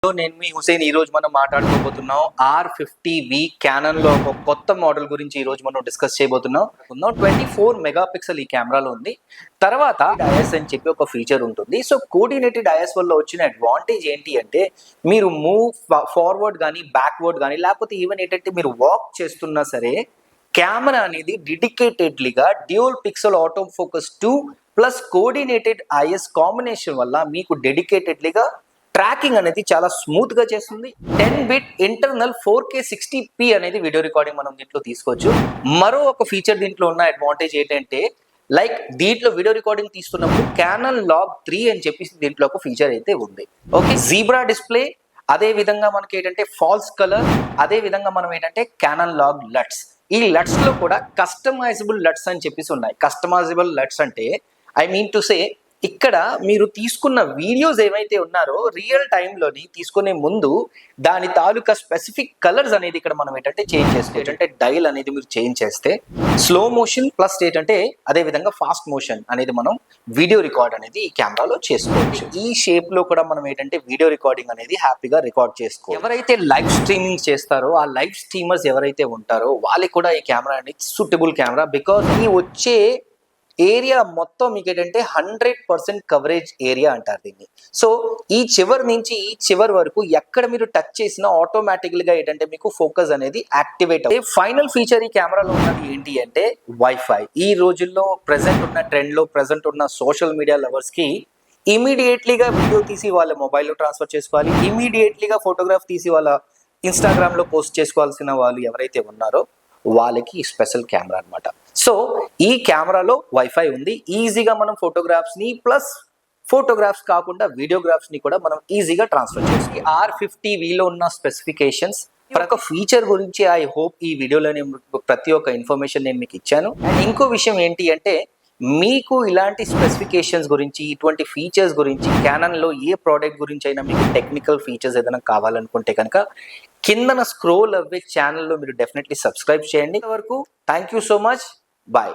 నేను మీ హుసేన్. ఈ రోజు మనం మాట్లాడుకోబోతున్నాం R50V క్యానన్ లో ఒక కొత్త మోడల్ గురించి ఈ రోజు మనం డిస్కస్ చేయబోతున్నాం. 24 మెగాపిక్సెల్ ఈ కెమెరాలో ఉంది. తర్వాత ఐఎస్ అని చెప్పి ఒక ఫీచర్ ఉంటుంది. సో కోఆర్డినేటెడ్ ఐఎస్ వల్ల వచ్చిన అడ్వాంటేజ్ ఏంటి అంటే మీరు మూవ్ ఫార్వర్డ్ కానీ బ్యాక్వర్డ్ కానీ లేకపోతే ఈవెన్ ఏంటంటే మీరు వాక్ చేస్తున్నా సరే కెమెరా అనేది డెడికేటెడ్లీగా dual pixel auto focus 2 plus coordinated IS combination వల్ల మీకు డెడికేటెడ్లీగా ట్రాకింగ్ అనేది చాలా స్మూత్ గా చేస్తుంది. 10-bit ఇంటర్నల్ 4K 60p అనేది వీడియో రికార్డింగ్ మనం దీంట్లో తీసుకోవచ్చు. మరో ఒక ఫీచర్ దీంట్లో ఉన్న అడ్వాంటేజ్ ఏంటంటే లైక్ దీంట్లో వీడియో రికార్డింగ్ తీస్తున్నప్పుడు క్యానన్ లాగ్ 3 అని చెప్పేసి దీంట్లో ఒక ఫీచర్ అయితే ఉంది. ఓకే, జీబ్రా డిస్ప్లే, అదే విధంగా మనకి ఏంటంటే ఫాల్స్ కలర్, అదే విధంగా మనం ఏంటంటే క్యానన్ లాగ్ లట్స్. ఈ లట్స్ లో కూడా కస్టమైజబుల్ లట్స్ అని చెప్పేసి ఉన్నాయి. కస్టమైజబుల్ లట్స్ అంటే ఐ మీన్ టు సే ఇక్కడ మీరు తీసుకున్న వీడియోస్ ఏవైతే ఉన్నారో రియల్ టైంలోని తీసుకునే ముందు దాని తాలూకా స్పెసిఫిక్ కలర్స్ అనేది ఇక్కడ మనం ఏంటంటే చేంజ్ చేసుకోవచ్చు. ఏంటంటే డైల్ అనేది మీరు చేంజ్ చేస్తే స్లో మోషన్ ప్లస్ ఏంటంటే అదే విధంగా ఫాస్ట్ మోషన్ అనేది మనం వీడియో రికార్డ్ అనేది ఈ కెమెరాలో చేసుకోవచ్చు. ఈ షేప్ లో కూడా మనం ఏంటంటే వీడియో రికార్డింగ్ అనేది హ్యాపీగా రికార్డ్ చేసుకోవచ్చు. ఎవరైతే లైవ్ స్ట్రీమింగ్ చేస్తారో ఆ లైవ్ స్ట్రీమర్స్ ఎవరైతే ఉంటారో వాళ్ళకి కూడా ఈ కెమెరా అనేది సూటబుల్ కెమెరా. బికాస్ ఈ వచ్చే ఏరియా మొత్తం మీకు ఏంటంటే 100% కవరేజ్ ఏరియా అంటారు దీన్ని. సో ఈ చివరి నుంచి ఈ చివరి వరకు ఎక్కడ మీరు టచ్ చేసినా ఆటోమేటిక్ గా ఏంటంటే మీకు ఫోకస్ అనేది యాక్టివేట్ అవుతుంది. ఫైనల్ ఫీచర్ ఈ కెమెరాలో ఉన్నది ఏంటి అంటే వైఫై. ఈ రోజుల్లో ప్రెసెంట్ ఉన్న ట్రెండ్ లో ప్రెసెంట్ ఉన్న సోషల్ మీడియా లవర్స్ కి ఇమీడియట్లీగా వీడియో తీసి వాళ్ళ మొబైల్లో ట్రాన్స్ఫర్ చేసుకోవాలి, ఇమీడియట్లీగా ఫోటోగ్రాఫ్ తీసి వాళ్ళ ఇన్స్టాగ్రామ్ లో పోస్ట్ చేసుకోవాల్సిన వాళ్ళు ఎవరైతే ఉన్నారో వాళ్ళకి స్పెషల్ కెమెరా అన్నమాట. సో ఈ కెమెరాలో వైఫై ఉంది. ఈజీగా మనం ఫోటోగ్రాఫ్స్ ని ప్లస్ ఫోటోగ్రాఫ్స్ కాకుండా వీడియోగ్రాఫ్స్ ని కూడా మనం ఈజీగా ట్రాన్స్ఫర్ చేస్తాం. R50Vలో ఉన్న స్పెసిఫికేషన్స్ ఒక ఫీచర్ గురించి ఐ హోప్ ఈ వీడియోలో నేను ప్రతి ఒక్క ఇన్ఫర్మేషన్ నేను మీకు ఇచ్చాను. అండ్ ఇంకో విషయం ఏంటి అంటే మీకు ఇలాంటి స్పెసిఫికేషన్స్ గురించి ఇటువంటి ఫీచర్స్ గురించి క్యానన్లో ఏ ప్రోడక్ట్ గురించి అయినా మీకు టెక్నికల్ ఫీచర్స్ ఏదైనా కావాలనుకుంటే కనుక కిందన స్క్రోల్ అవ్వే ఛానల్లో మీరు డెఫినెట్లీ సబ్స్క్రైబ్ చేయండి. వరకు thank you so much. Bye.